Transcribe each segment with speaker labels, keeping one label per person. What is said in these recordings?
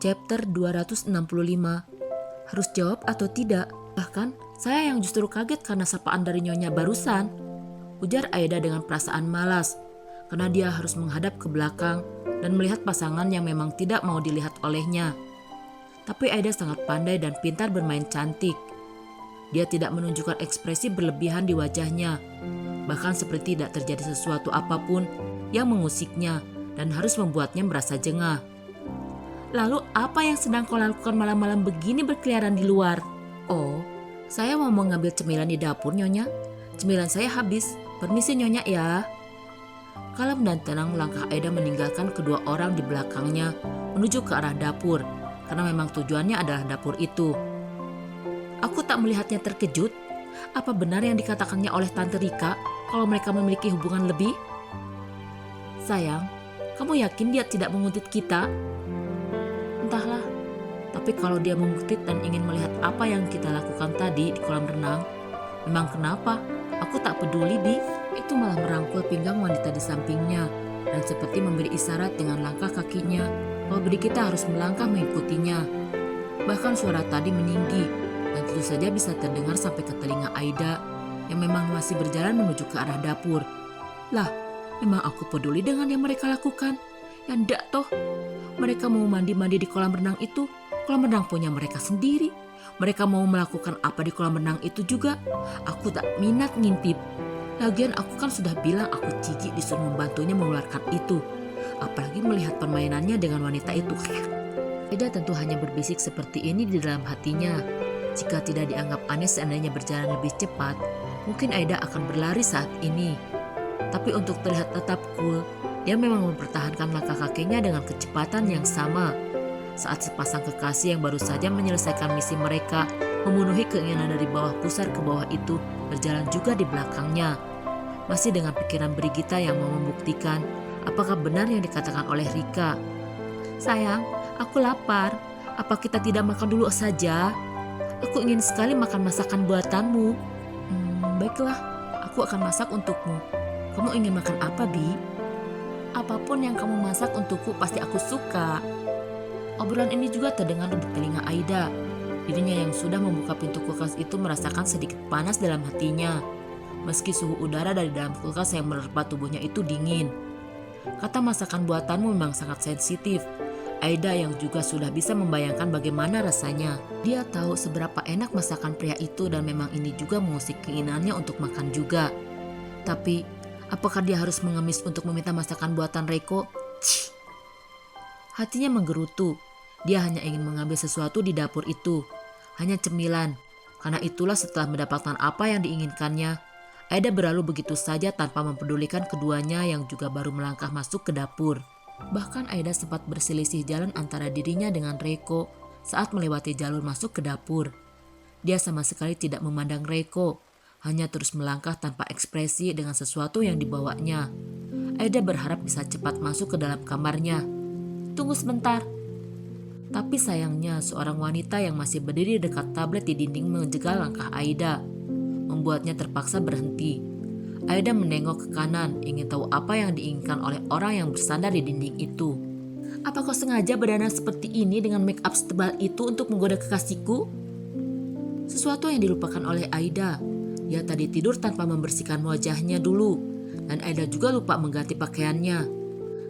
Speaker 1: Chapter 265. Harus jawab atau tidak? Bahkan saya yang justru kaget karena sapaan dari Nyonya barusan, ujar Aida dengan perasaan malas, karena dia harus menghadap ke belakang dan melihat pasangan yang memang tidak mau dilihat olehnya. Tapi Aida sangat pandai dan pintar bermain cantik. Dia tidak menunjukkan ekspresi berlebihan di wajahnya, bahkan seperti tidak terjadi sesuatu apapun yang mengusiknya dan harus membuatnya merasa jengah. Lalu apa yang sedang kau lakukan malam-malam begini berkeliaran di luar? Oh, saya mau mengambil cemilan di dapur, Nyonya. Cemilan saya habis. Permisi, Nyonya ya. Kalem dan tenang langkah Aida meninggalkan kedua orang di belakangnya menuju ke arah dapur, karena memang tujuannya adalah dapur itu. Aku tak melihatnya terkejut. Apa benar yang dikatakannya oleh Tante Rika kalau mereka memiliki hubungan lebih? Sayang, kamu yakin dia tidak menguntit kita? Entahlah, tapi kalau dia menguntit dan ingin melihat apa yang kita lakukan tadi di kolam renang, memang kenapa? Aku tak peduli, Bi. Itu malah merangkul pinggang wanita di sampingnya dan seperti memberi isyarat dengan langkah kakinya bahwa kita harus melangkah mengikutinya. Bahkan suara tadi meninggi dan tentu saja bisa terdengar sampai ke telinga Aida yang memang masih berjalan menuju ke arah dapur. Lah, memang aku peduli dengan yang mereka lakukan? Ya ndak toh. Mereka mau mandi-mandi di kolam renang itu. Kolam renang punya mereka sendiri. Mereka mau melakukan apa di kolam renang itu juga. Aku tak minat ngintip. Lagian aku kan sudah bilang aku jijik disuruh membantunya mengeluarkan itu. Apalagi melihat permainannya dengan wanita itu. Aida tentu hanya berbisik seperti ini di dalam hatinya. Jika tidak dianggap aneh seandainya berjalan lebih cepat, mungkin Aida akan berlari saat ini. Tapi untuk terlihat tetap cool, dia memang mempertahankan langkah kakinya dengan kecepatan yang sama. Saat sepasang kekasih yang baru saja menyelesaikan misi mereka memenuhi keinginan dari bawah pusar ke bawah itu berjalan juga di belakangnya. Masih dengan pikiran Brigita yang mau membuktikan apakah benar yang dikatakan oleh Rika. Sayang, aku lapar. Apa kita tidak makan dulu saja? Aku ingin sekali makan masakan buatanmu. Baiklah, aku akan masak untukmu. Kamu ingin makan apa, Bi? Apapun yang kamu masak untukku pasti aku suka. Obrolan ini juga terdengar di telinga Aida. Dirinya yang sudah membuka pintu kulkas itu merasakan sedikit panas dalam hatinya. Meski suhu udara dari dalam kulkas yang menerpa tubuhnya itu dingin. Kata masakan buatanmu memang sangat sensitif. Aida yang juga sudah bisa membayangkan bagaimana rasanya. Dia tahu seberapa enak masakan pria itu dan memang ini juga mengusik keinginannya untuk makan juga. Tapi apakah dia harus mengemis untuk meminta masakan buatan Reiko? Hatinya menggerutu. Dia hanya ingin mengambil sesuatu di dapur itu. Hanya cemilan. Karena itulah setelah mendapatkan apa yang diinginkannya, Aida berlalu begitu saja tanpa mempedulikan keduanya yang juga baru melangkah masuk ke dapur. Bahkan Aida sempat berselisih jalan antara dirinya dengan Reiko saat melewati jalur masuk ke dapur. Dia sama sekali tidak memandang Reiko, hanya terus melangkah tanpa ekspresi dengan sesuatu yang dibawanya. Aida berharap bisa cepat masuk ke dalam kamarnya. Tunggu sebentar. Tapi sayangnya seorang wanita yang masih berdiri dekat tablet di dinding menjegal langkah Aida, membuatnya terpaksa berhenti. Aida menengok ke kanan, ingin tahu apa yang diinginkan oleh orang yang bersandar di dinding itu. Apa kau sengaja berdandan seperti ini dengan make up setebal itu untuk menggoda kekasihku? Sesuatu yang dilupakan oleh Aida. Dia tadi tidur tanpa membersihkan wajahnya dulu, dan Aida juga lupa mengganti pakaiannya.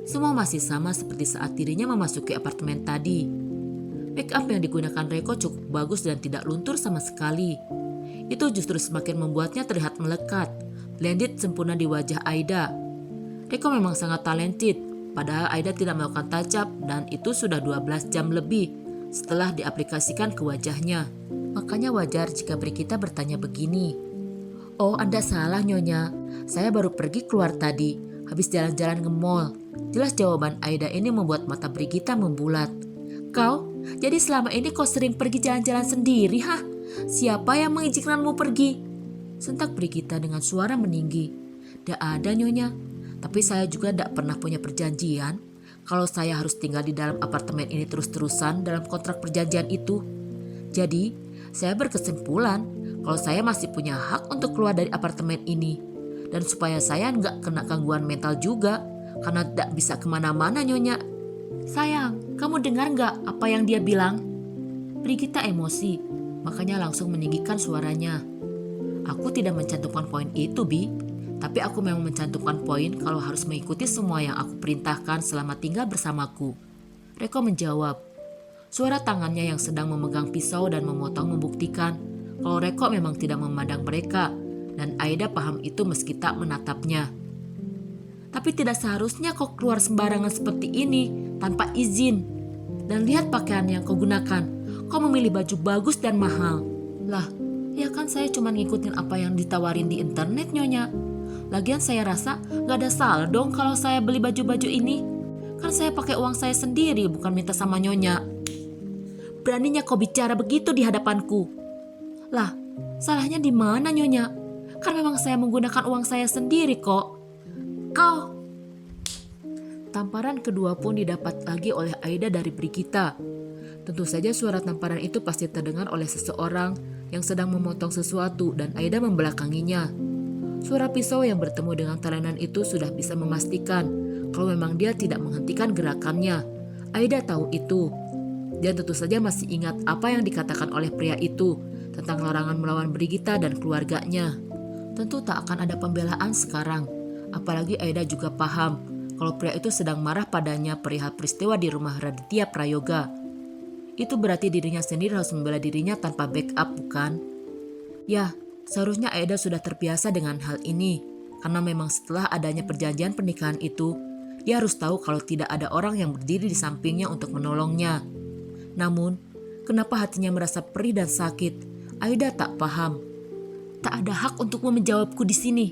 Speaker 1: Semua masih sama seperti saat dirinya memasuki apartemen tadi. Make up yang digunakan Reiko cukup bagus dan tidak luntur sama sekali. Itu justru semakin membuatnya terlihat melekat, blended sempurna di wajah Aida. Reiko memang sangat talented, padahal Aida tidak melakukan touch up dan itu sudah 12 jam lebih setelah diaplikasikan ke wajahnya. Makanya wajar jika Brigita bertanya begini. Oh, Anda salah, Nyonya. Saya baru pergi keluar tadi, habis jalan-jalan ke mall. Jelas jawaban Aida ini membuat mata Brigita membulat. Kau? Jadi selama ini kau sering pergi jalan-jalan sendiri, hah? Siapa yang mengizinkanmu pergi? Sentak Brigita dengan suara meninggi. Tidak ada, Nyonya. Tapi saya juga tidak pernah punya perjanjian. Kalau saya harus tinggal di dalam apartemen ini terus-terusan dalam kontrak perjanjian itu. Jadi, saya berkesimpulan kalau saya masih punya hak untuk keluar dari apartemen ini. Dan supaya saya nggak kena gangguan mental juga. Karena tidak bisa kemana-mana, Nyonya. Sayang, kamu dengar nggak apa yang dia bilang? Brigitta emosi, makanya langsung meninggikan suaranya. Aku tidak mencantumkan poin itu, Bi. Tapi aku memang mencantumkan poin kalau harus mengikuti semua yang aku perintahkan selama tinggal bersamaku. Reko menjawab. Suara tangannya yang sedang memegang pisau dan memotong membuktikan kalau Reko memang tidak memandang mereka, dan Aida paham itu meski tak menatapnya. Tapi tidak seharusnya kau keluar sembarangan seperti ini tanpa izin. Dan lihat pakaian yang kau gunakan. Kau memilih baju bagus dan mahal. Lah, ya kan saya cuma ngikutin apa yang ditawarin di internet, Nyonya. Lagian saya rasa gak ada salah dong kalau saya beli baju-baju ini. Kan saya pakai uang saya sendiri, bukan minta sama Nyonya. Beraninya kau bicara begitu di hadapanku. Lah, salahnya di mana, Nyonya? Kan memang saya menggunakan uang saya sendiri kok. Kau! Tamparan kedua pun didapat lagi oleh Aida dari Brigitta. Tentu saja suara tamparan itu pasti terdengar oleh seseorang yang sedang memotong sesuatu dan Aida membelakanginya. Suara pisau yang bertemu dengan talenan itu sudah bisa memastikan kalau memang dia tidak menghentikan gerakannya. Aida tahu itu. Dan tentu saja masih ingat apa yang dikatakan oleh pria itu tentang larangan melawan Brigitta dan keluarganya. Tentu tak akan ada pembelaan sekarang. Apalagi Aida juga paham kalau pria itu sedang marah padanya perihal peristiwa di rumah Raditya Prayoga. Itu berarti dirinya sendiri harus membela dirinya tanpa backup, bukan? Ya, seharusnya Aida sudah terbiasa dengan hal ini, karena memang setelah adanya perjanjian pernikahan itu, dia harus tahu kalau tidak ada orang yang berdiri di sampingnya untuk menolongnya. Namun, kenapa hatinya merasa perih dan sakit? Aida tak paham. Tak ada hak untukmu menjawabku di sini.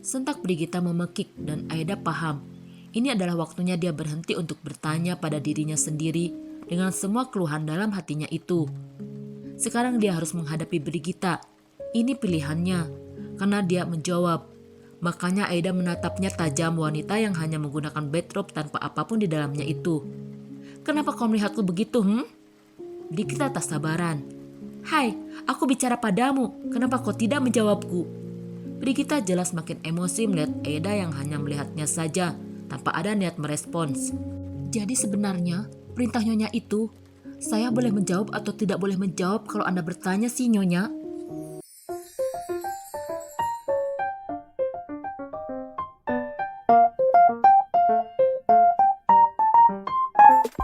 Speaker 1: Sentak Brigitta memekik dan Aida paham. Ini adalah waktunya dia berhenti untuk bertanya pada dirinya sendiri dengan semua keluhan dalam hatinya itu. Sekarang dia harus menghadapi Brigitta. Ini pilihannya, karena dia menjawab. Makanya Aida menatapnya tajam, wanita yang hanya menggunakan bathrobe tanpa apapun di dalamnya itu. Kenapa kau melihatku begitu, Brigitta tak sabaran. Hai, aku bicara padamu, kenapa kau tidak menjawabku? Brigitta jelas makin emosi melihat Aida yang hanya melihatnya saja, tanpa ada niat merespons. Jadi sebenarnya, perintah Nyonya itu, saya boleh menjawab atau tidak boleh menjawab kalau Anda bertanya sih, Nyonya?